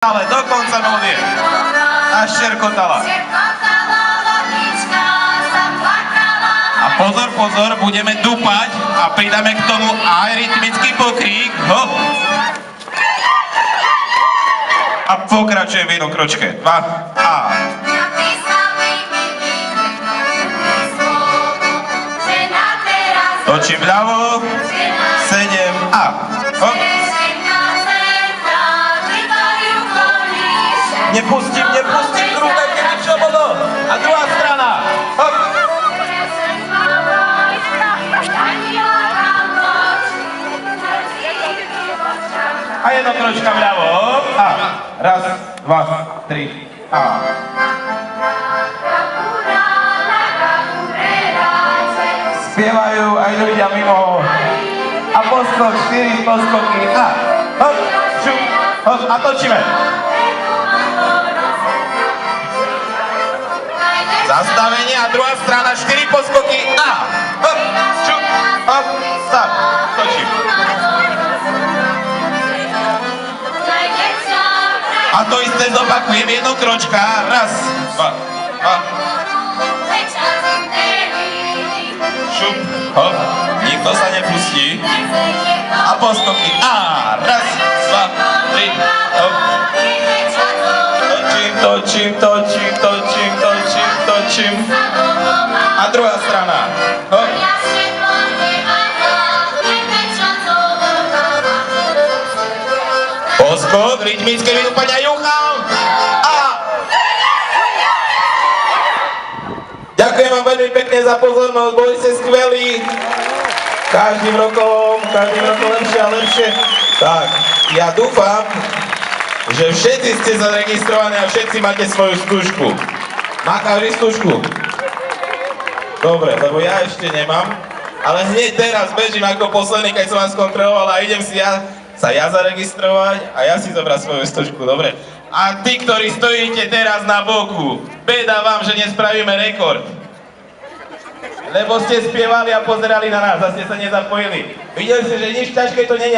Ale do konca melódie. A šerkotala. A pozor, pozor, budeme dupať a pridáme k tomu aj rytmický pokrík. Hop. A pokračujem v jednom kročke. 2 a. Točím vľavo. 7 a. Hop. Nepustím, druhé, kedy čo bolo. A druhá strana. Hop. A jedno kročka vľavo. Hop. A. 1, 2, 3. A. Spievajú aj ľudia mimo. A poskok, 4 poskoky. A. Hop. Šup. Hop. A točíme. Zastavenie a druhá strana, 4 poskoky a hop, čup, hop, stop, točím. A to isté zopakujem, jedno kročka, 1, 2, šup, hop, nikto sa nepustí. A poskoky a 1, 2, 3, hop. Točím. A druhá strana. Hop. Poskok, rytmické vydúpania juchal. A. Ďakujem vám veľmi pekne za pozornosť, boli ste skvelí. Každým rokom lepšie a lepšie. Tak, ja dúfam, že všetci ste zaregistrovaní a všetci máte svoju skúšku. Má každý skúšku? Dobre, lebo ja ešte nemám. Ale hneď teraz bežím ako posledný, keď som vás kontroloval a idem si ja zaregistrovať a ja si zobrať svoju skúšku, dobre? A tí, ktorí stojíte teraz na boku, beda vám, že nespravíme rekord. Lebo ste spievali a pozerali na nás a ste sa nezapojili. Videli ste, že nič ťažké to nie je.